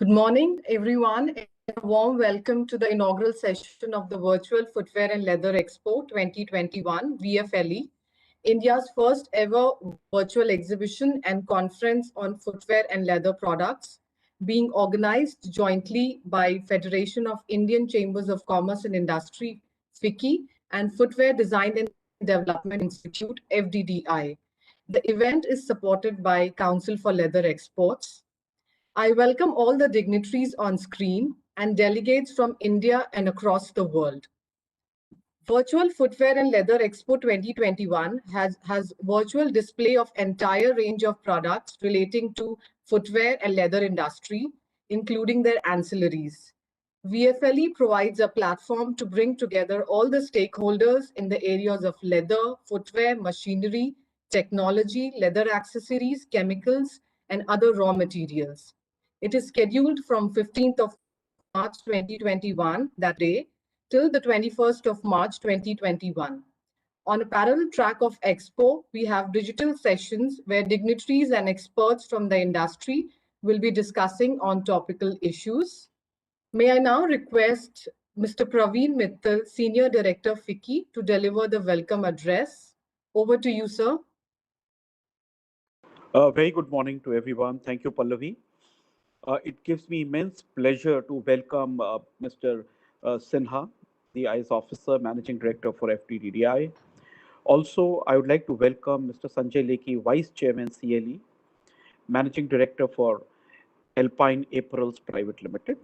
Good morning, everyone, and a warm welcome to the inaugural session of the Virtual Footwear and Leather Expo 2021, VFLE, India's first ever virtual exhibition and conference on footwear and leather products, being organized jointly by Federation of Indian Chambers of Commerce and Industry, FICCI, and Footwear Design and Development Institute, FDDI. The event is supported by Council for Leather Exports. I welcome all the dignitaries on screen and delegates from India and across the world. Virtual Footwear and Leather Expo 2021 has virtual display of entire range of products relating to footwear and leather industry, including their ancillaries. VFLE provides a platform to bring together all the stakeholders in the areas of leather, footwear, machinery, technology, leather accessories, chemicals, and other raw materials. It is scheduled from 15th of March 2021, that day, till the 21st of March 2021. On a parallel track of Expo, we have digital sessions where dignitaries and experts from the industry will be discussing on topical issues. May I now request Mr. Praveen Mittal, Senior Director, FICCI, to deliver the welcome address. Over to you, sir. Very good morning to everyone. Thank you, Pallavi. It gives me immense pleasure to welcome Mr. Sinha, the IS Officer, Managing Director for Fddi. Also, I would like to welcome Mr. Sanjay Lekhi, Vice Chairman, CLE, Managing Director for Alpine Apparels Private Limited.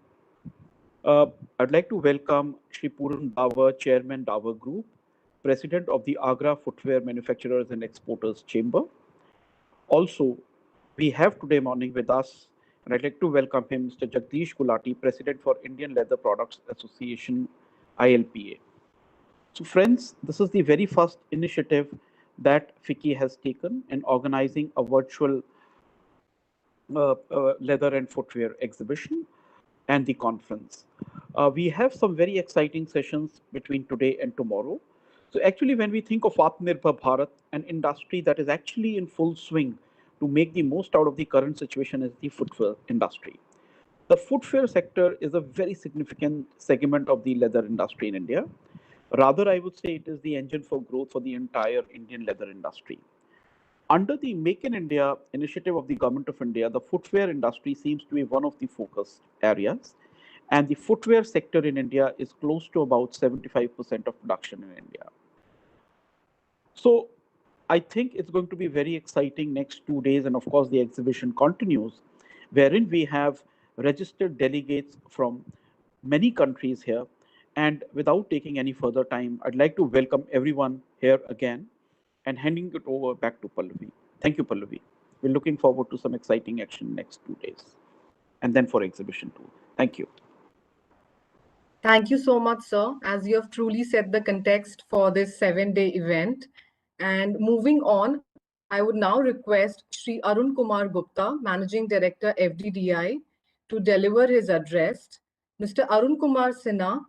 I'd like to welcome Shri Pooran Davar, Chairman, Davar Group, President of the Agra Footwear Manufacturers and Exporters Chamber. Also, we have today morning with us, and I'd like to welcome him, Mr. Jagdish Gulati, President for Indian Leather Products Association, ILPA. So friends, this is the very first initiative that FICCI has taken in organizing a virtual leather and footwear exhibition and the conference. We have some very exciting sessions between today and tomorrow. So actually, when we think of Atmanirbhar Bharat, an industry that is actually in full swing to make the most out of the current situation is the footwear industry. The footwear sector is a very significant segment of the leather industry in India. Rather, I would say it is the engine for growth for the entire Indian leather industry. Under the Make in India initiative of the Government of India, the footwear industry seems to be one of the focus areas. And the footwear sector in India is close to about 75% of production in India. So I think it's going to be very exciting next 2 days. And of course, the exhibition continues, wherein we have registered delegates from many countries here. And without taking any further time, I'd like to welcome everyone here again and handing it over back to Pallavi. Thank you, Pallavi. We're looking forward to some exciting action next 2 days. And then for exhibition too. Thank you. Thank you so much, sir, as you have truly set the context for this 7-day event. And moving on, I would now request Shri Arun Kumar Gupta, Managing Director, FDDI, to deliver his address. Mr. Arun Kumar Sinha,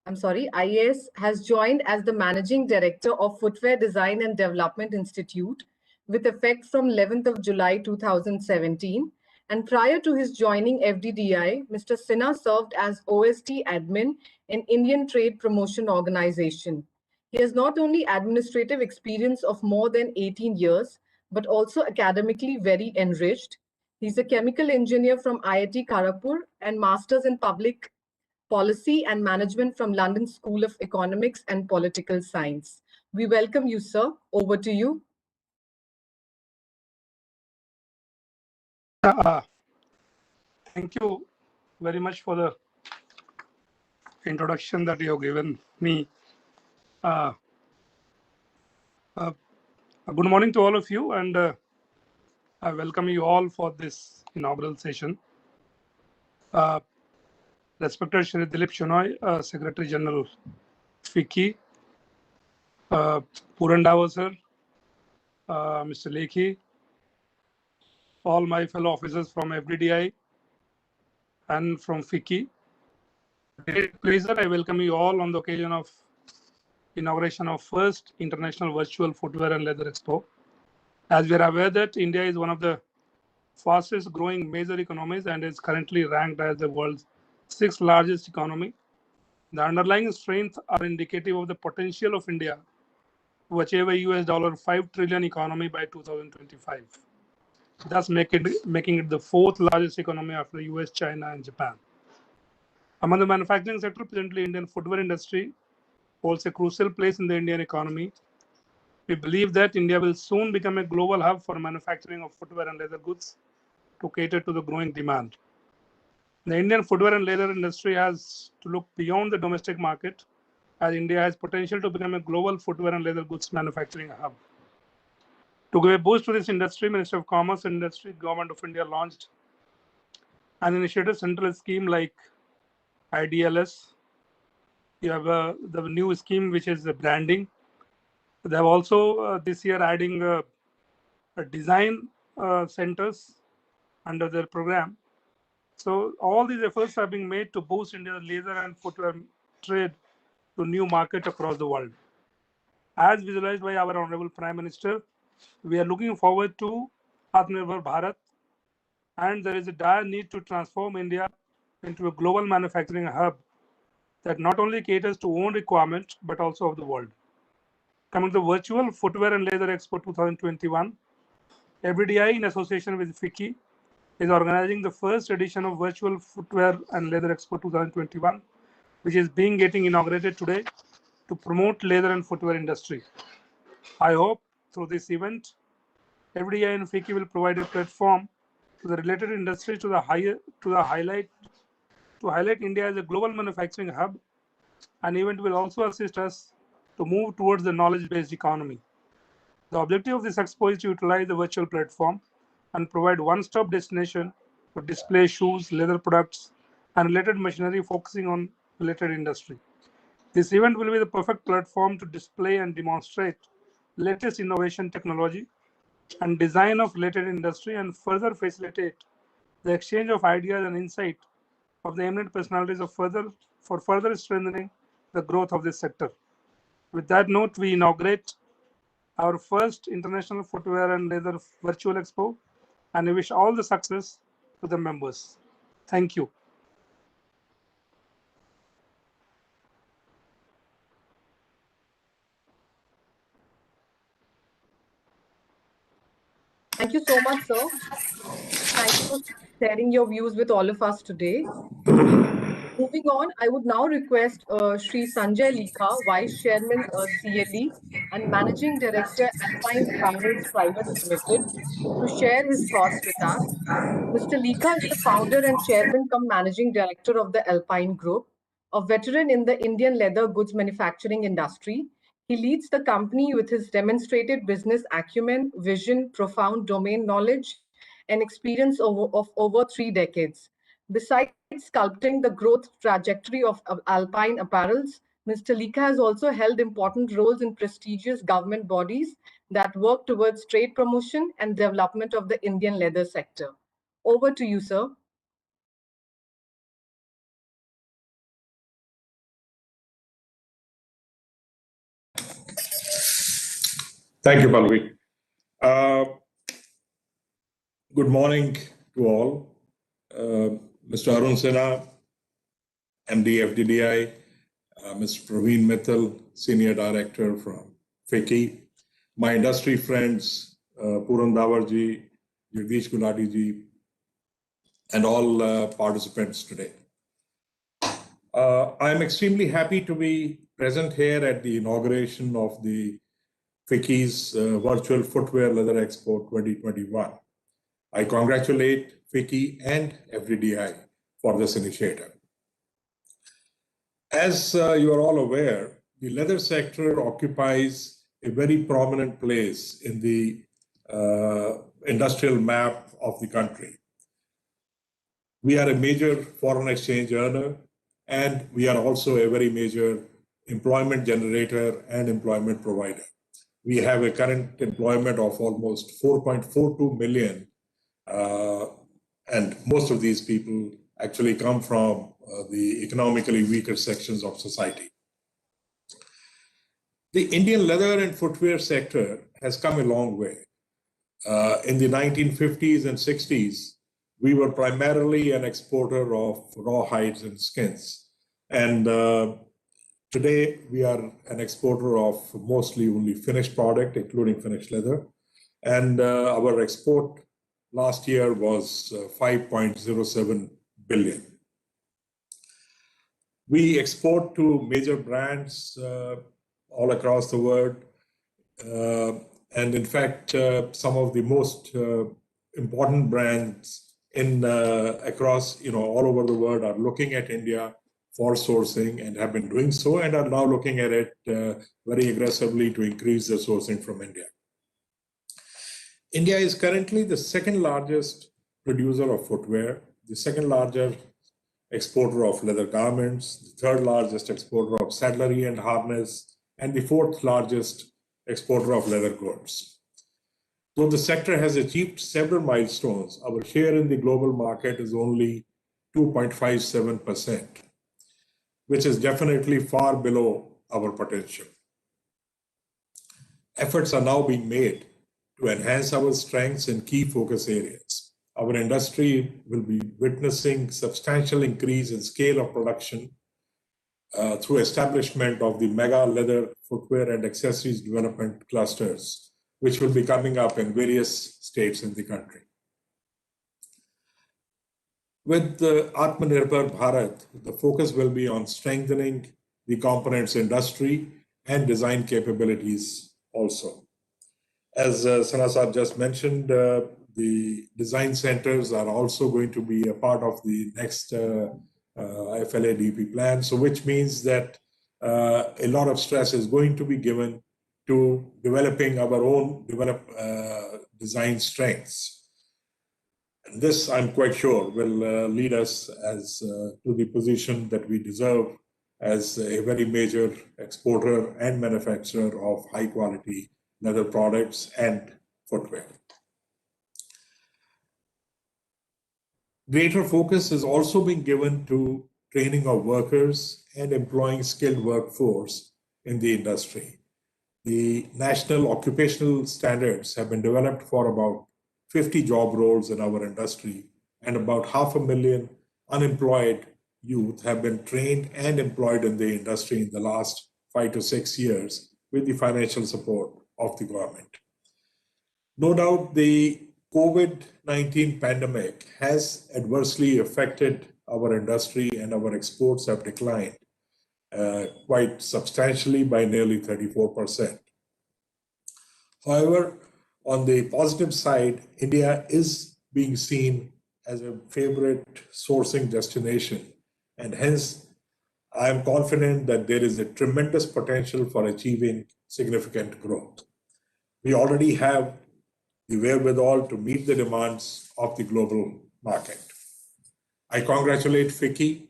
IAS, has joined as the Managing Director of Footwear Design and Development Institute with effect from 11th of July 2017. And prior to his joining FDDI, Mr. Sinha served as OST admin in Indian Trade Promotion Organization. He has not only administrative experience of more than 18 years, but also academically very enriched. He's a chemical engineer from IIT Kharagpur and Masters in Public Policy and Management from London School of Economics and Political Science. We welcome you, sir. Over to you. Thank you very much for the introduction that you have given me. Good morning to all of you, and I welcome you all for this inaugural session. Respected Shri Dilip Shenoy, Secretary General FICCI, Pooran Davar sir, Mr. Lekhi, all my fellow officers from FDDI and from FICCI. Great pleasure, I welcome you all on the occasion of inauguration of first International Virtual Footwear and Leather Expo. As we are aware that India is one of the fastest growing major economies and is currently ranked as the world's sixth largest economy. The underlying strengths are indicative of the potential of India to achieve a $5 trillion economy by 2025, thus making it the fourth largest economy after US, China, and Japan. Among the manufacturing sector, presently Indian footwear industry holds a crucial place in the Indian economy. We believe that India will soon become a global hub for manufacturing of footwear and leather goods to cater to the growing demand. The Indian footwear and leather industry has to look beyond the domestic market, as India has potential to become a global footwear and leather goods manufacturing hub. To give a boost to this industry, Ministry of Commerce and Industry, Government of India launched an initiative central scheme like IDLS. You have the new scheme which is branding. They have also this year adding a design centers under their program. So all these efforts are being made to boost India's leather and footwear trade to new markets across the world. As visualized by our Honorable Prime Minister, we are looking forward to Atmanirbhar Bharat, and there is a dire need to transform India into a global manufacturing hub that not only caters to own requirements but also of the world. Coming to the virtual Footwear and Leather Expo 2021, Fddi in association with Fddi is organizing the first edition of Virtual Footwear and Leather Expo 2021, which is getting inaugurated today to promote leather and footwear industry. I hope through this event, Fddi and Fddi will provide a platform to the related industries to highlight India as a global manufacturing hub. An event will also assist us to move towards the knowledge-based economy. The objective of this expo is to utilize the virtual platform and provide one-stop destination to display shoes, leather products, and related machinery focusing on related industry. This event will be the perfect platform to display and demonstrate latest innovation technology and design of related industry and further facilitate the exchange of ideas and insight of the eminent personalities for further strengthening the growth of this sector. With that note, we inaugurate our first International Footwear and Leather Virtual Expo, and I wish all the success to the members. Thank you. Thank you so much, sir. Thank you for sharing your views with all of us today. Moving on, I would now request Sri Sanjay Likha, Vice Chairman, CLE, and Managing Director, Alpine Apparels Private Limited, to share his thoughts with us. Mr. Likha is the founder and chairman cum managing director of the Alpine Group, a veteran in the Indian leather goods manufacturing industry. He leads the company with his demonstrated business acumen, vision, profound domain knowledge, and experience of over 3 decades. Besides sculpting the growth trajectory of Alpine Apparels, Mr. Likha has also held important roles in prestigious government bodies that work towards trade promotion and development of the Indian leather sector. Over to you, sir. Thank you, Pallavi. Good morning to all. Mr. Arun Sinha, MD Fddi, Mr. Praveen Mittal, Senior Director from Fddi, my industry friends, Puran Dawarji, Jagdish Gulati, and all participants today. I am extremely happy to be present here at the inauguration of the Fddi's Virtual Footwear Leather Expo 2021. I congratulate Fddi and Fddi for this initiative. As you are all aware, the leather sector occupies a very prominent place in the industrial map of the country. We are a major foreign exchange earner, and we are also a very major employment generator and employment provider. We have a current employment of almost 4.42 million, and most of these people actually come from the economically weaker sections of society. The Indian leather and footwear sector has come a long way. In the 1950s and 60s, we were primarily an exporter of raw hides and skins. And today, we are an exporter of mostly only finished product, including finished leather. And our export last year was 5.07 billion. We export to major brands all across the world. And in fact, some of the most important brands across all over the world are looking at India for sourcing and have been doing so, and are now looking at it very aggressively to increase their sourcing from India. India is currently the second largest producer of footwear, the second largest exporter of leather garments, the third largest exporter of saddlery and harness, and the fourth largest exporter of leather goods. Though the sector has achieved several milestones, our share in the global market is only 2.57%, which is definitely far below our potential. Efforts are now being made to enhance our strengths in key focus areas. Our industry will be witnessing substantial increase in scale of production through establishment of the mega leather footwear and accessories development clusters, which will be coming up in various states in the country. With the Atmanirbhar Bharat, the focus will be on strengthening the components industry and design capabilities also. As Sana Saab just mentioned, the design centers are also going to be a part of the next FLADP plan, so which means that a lot of stress is going to be given to developing our own design strengths. And this, I'm quite sure, will lead us to the position that we deserve as a very major exporter and manufacturer of high quality leather products and footwear. Greater focus is also being given to training of workers and employing skilled workforce in the industry. The national occupational standards have been developed for about 50 job roles in our industry, and about 500,000 unemployed youth have been trained and employed in the industry in the last 5 to 6 years with the financial support of the government. No doubt the COVID-19 pandemic has adversely affected our industry, and our exports have declined quite substantially by nearly 34%. However, on the positive side, India is being seen as a favorite sourcing destination, and hence I am confident that there is a tremendous potential for achieving significant growth. We already have the wherewithal to meet the demands of the global market. I congratulate Fddi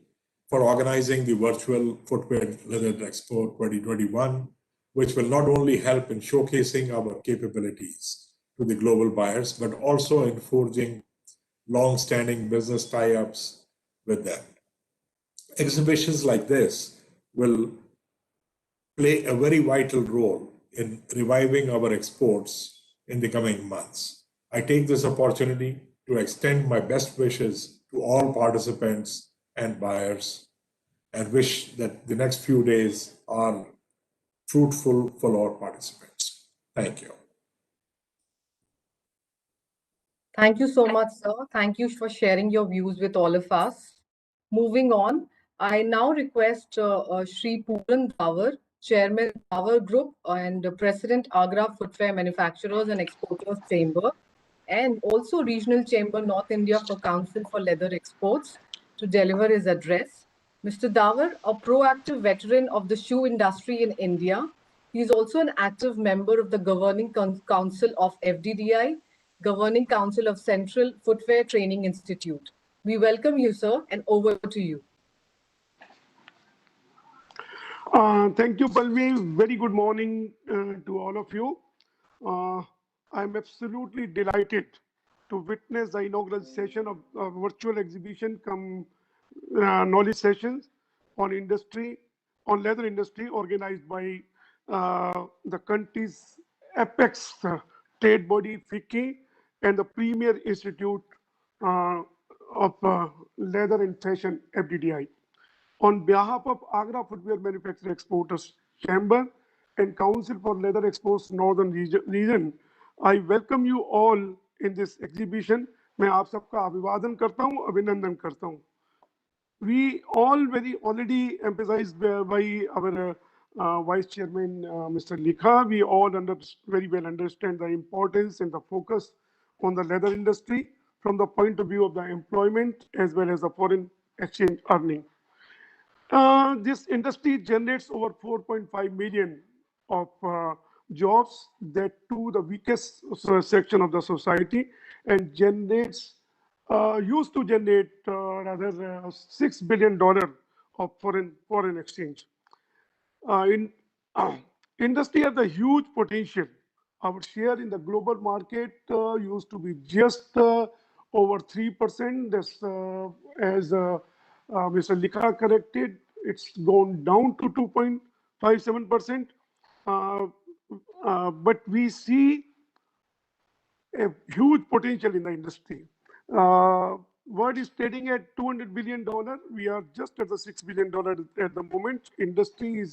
for organizing the virtual Footwear Leather Expo 2021, which will not only help in showcasing our capabilities to the global buyers, but also in forging long-standing business tie-ups with them. Exhibitions like this will play a very vital role in reviving our exports in the coming months. I take this opportunity to extend my best wishes to all participants and buyers, and wish that the next few days are fruitful for all participants. Thank you. Thank you so much, sir. Thank you for sharing your views with all of us. Moving on, I now request Shri Puran Davar, Chairman Davar Group and President Agra Footwear Manufacturers and Exporters Chamber, and also Regional Chamber North India for Council for Leather Exports, to deliver his address. Mr. Davar, a proactive veteran of the shoe industry in India, he is also an active member of the Governing Council of Fddi, Governing Council of Central Footwear Training Institute. We welcome you, sir, and over to you. Thank you, Palvi. Very good morning to all of you. I'm absolutely delighted to witness the inaugural session of virtual exhibition knowledge sessions on leather industry, organized by the country's apex trade body, Fddi, and the premier institute of leather and fashion, FDDI. On behalf of Agra Footwear Manufacturer Exporters Chamber and Council for Leather Exports Northern Region, I welcome you all in this exhibition. मैं आप सबका अभिवादन करता हूँ, अभिनंदन करता हूँ. We already emphasized by our Vice Chairman, Mr. Likha, we all very well understand the importance and the focus on the leather industry from the point of view of the employment as well as the foreign exchange earning. This industry generates over 4.5 million of jobs that to the weakest section of the society, and used to generate rather $6 billion of foreign exchange. In industry has a huge potential. Our share in the global market used to be just over 3%. That's as Mr. Likha corrected, it's gone down to 2.57%. But we see a huge potential in the industry. World is trading at $200 billion. We are just at the $6 billion at the moment. Industry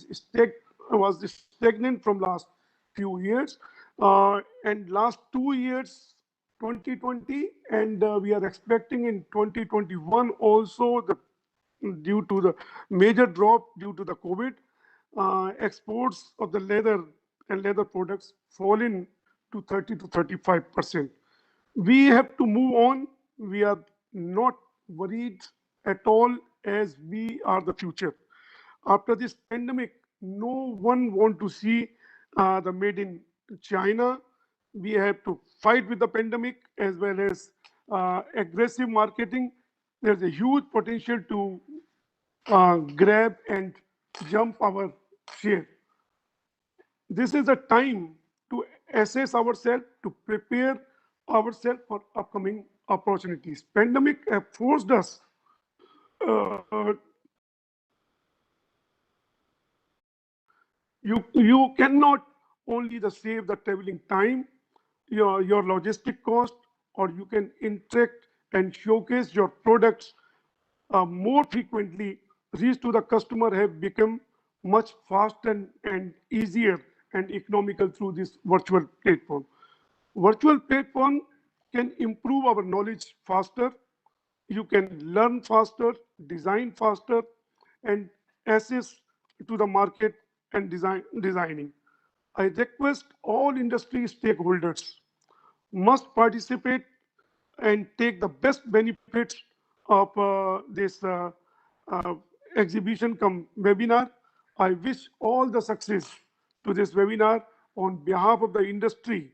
was stagnant from last few years. And last 2 years, 2020, and we are expecting in 2021 also, due to the major drop due to the COVID, exports of the leather and leather products fallen to 30 to 35%. We have to move on. We are not worried at all, as we are the future. After this pandemic, no one want to see the made in China. We have to fight with the pandemic as well as aggressive marketing. There's a huge potential to grab and jump our share. This is a time to assess ourselves, to prepare ourselves for upcoming opportunities. Pandemic have forced us you cannot only save the traveling time, your logistic cost, or you can interact and showcase your products more frequently. Reach to the customer have become much faster and easier and economical through this virtual platform. Virtual platform can improve our knowledge faster. You can learn faster, design faster, and assess to the market and designing. I request all industry stakeholders must participate and take the best benefits of this exhibition come webinar. I wish all the success to this webinar on behalf of the industry.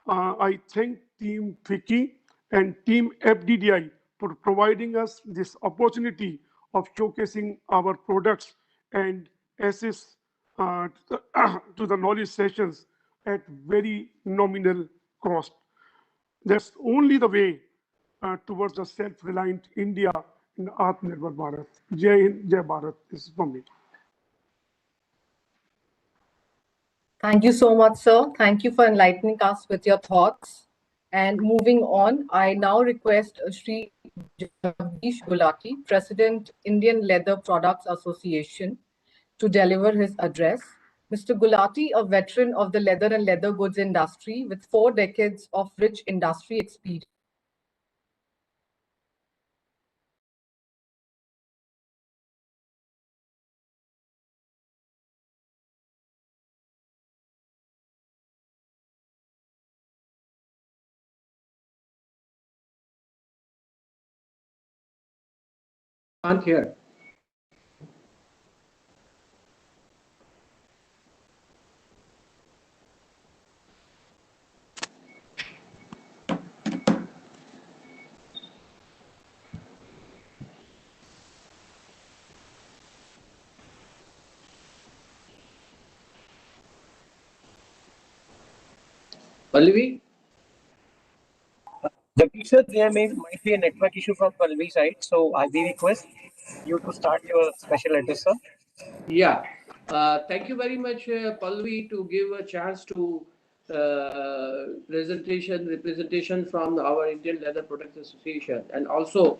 I thank Team Fddi and Team Fddi for providing us this opportunity of showcasing our products and access to the knowledge sessions at very nominal cost. That's only the way towards a self-reliant India in Atmanirbhar Bharat. Jai Hind, Jai Bharat. This is from me. Thank you so much, sir. Thank you for enlightening us with your thoughts. And moving on, I now request Shri Jagdish Gulati, President, Indian Leather Products Association, to deliver his address. Mr. Gulati, a veteran of the leather and leather goods industry with 4 decades of rich industry experience, Can't hear. Pallavi? Jagdish, there might be a network issue from Pallavi's side, so I request you to start your special address, sir. Yeah. Thank you very much, Pallavi, to give a chance to representation from our Indian Leather Products Association, and also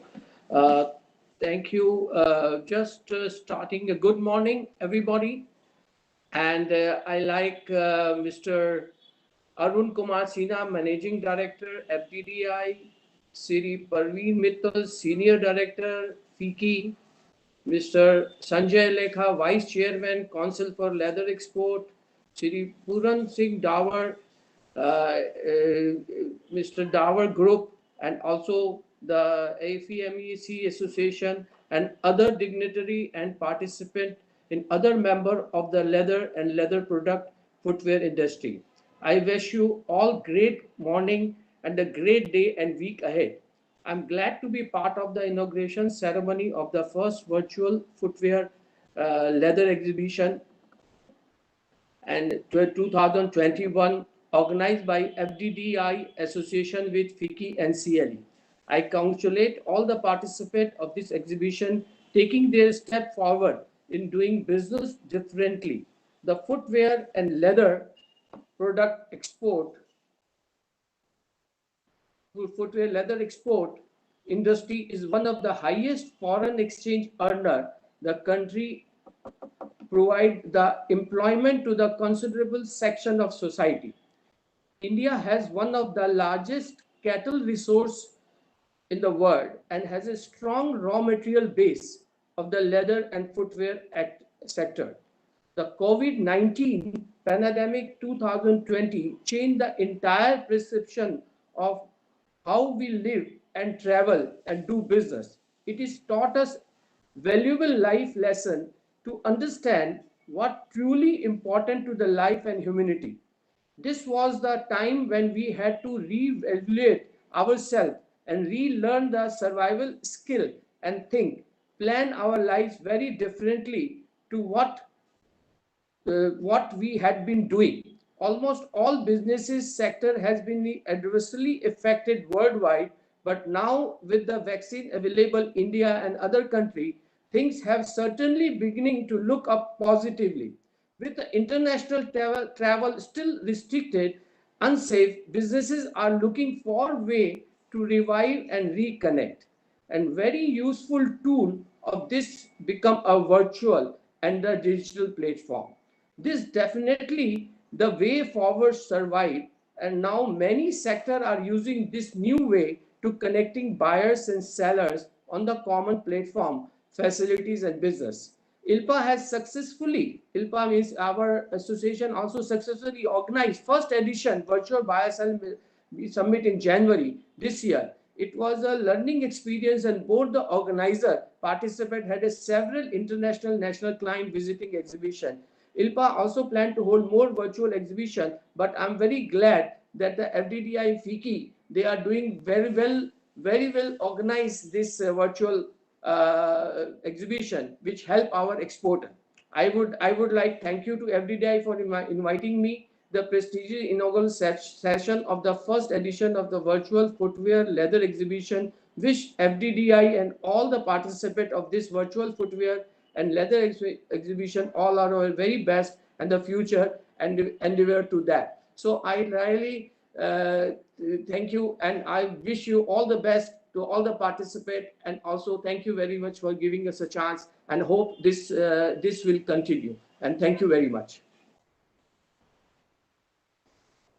thank you. Just starting a good morning, everybody, and I like Mr. Arun Kumar Sinha, Managing Director, Fddi, Sri Parveen Mittal, Senior Director, Fddi, Mr. Sanjay Lekha, Vice Chairman, Council for Leather Export, Shri Puran Singh Dawar, Mr. Dawar Group, and also the AFMEC Association and other dignitary and participant in other member of the leather and leather product footwear industry. I wish you all great morning and a great day and week ahead. I'm glad to be part of the inauguration ceremony of the first virtual footwear leather exhibition and 2021 organized by Fddi association with Fddi and CLE. I congratulate all the participants of this exhibition taking their step forward in doing business differently. The footwear and leather product export footwear leather export industry is one of the highest foreign exchange earner. The country provide the employment to the considerable section of society. India has one of the largest cattle resource in the world and has a strong raw material base of the leather and footwear sector. The COVID-19 pandemic 2020 changed the entire perception of how we live and travel and do business. It has taught us valuable life lesson to understand what truly important to the life and humanity. This was the time when we had to reevaluate ourselves and relearn the survival skill and think, plan our lives very differently to what we had been doing. Almost all businesses sector has been adversely affected worldwide, but now with the vaccine available India and other countries, things have certainly beginning to look up positively. With the international travel still restricted, unsafe, businesses are looking for a way to revive and reconnect. And very useful tool of this become a virtual and a digital platform. This definitely the way forward survive, and now many sectors are using this new way to connecting buyers and sellers on the common platform, facilities and business. ILPA means our association also successfully organized first edition virtual buyer sell summit in January this year. It was a learning experience and both the organizer participant had a several international national client visiting exhibition. ILPA also planned to hold more virtual exhibition, but I'm very glad that the Fddi Fddi, they are doing very well organized this virtual exhibition, which help our exporter. I would like thank you to Fddi for inviting me the prestigious inaugural session of the first edition of the virtual footwear leather exhibition. Wish Fddi and all the participants of this virtual footwear and leather exhibition all are our very best and the future and endeavor to that. So I really thank you and I wish you all the best to all the participants, and also thank you very much for giving us a chance and hope this will continue, and thank you very much.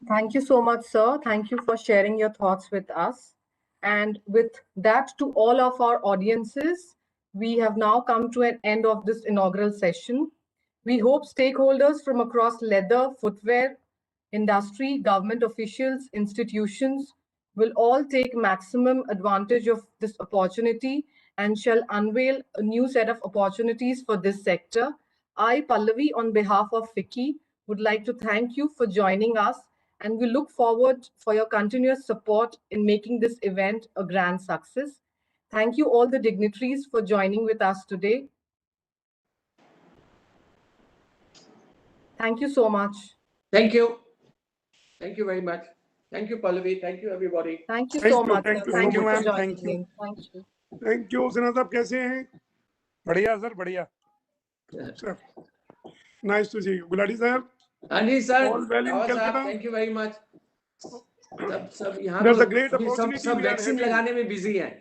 Thank you so much, sir. Thank you for sharing your thoughts with us. And with that, to all of our audiences, we have now come to an end of this inaugural session. We hope stakeholders from across leather, footwear, industry, government officials, institutions will all take maximum advantage of this opportunity and shall unveil a new set of opportunities for this sector. I, Pallavi, on behalf of Fddi, would like to thank you for joining us, and we look forward for your continuous support in making this event a grand success. Thank you all the dignitaries for joining with us today. Thank you so much. Thank you. Thank you very much. Thank you, Pallavi. Thank you, everybody. Thank you so much. Thank you, ma'am. Thank you. Thank you, Sinha साहब कैसे हैं? बढ़िया sir, बढ़िया. Sir, nice to see you. Gulati sir. हाँ जी sir, All well in Calcutta? Thank you very much. सब यहाँ There's तो a great अभी सब opportunity we are vaccine having. लगाने में बिजी हैं।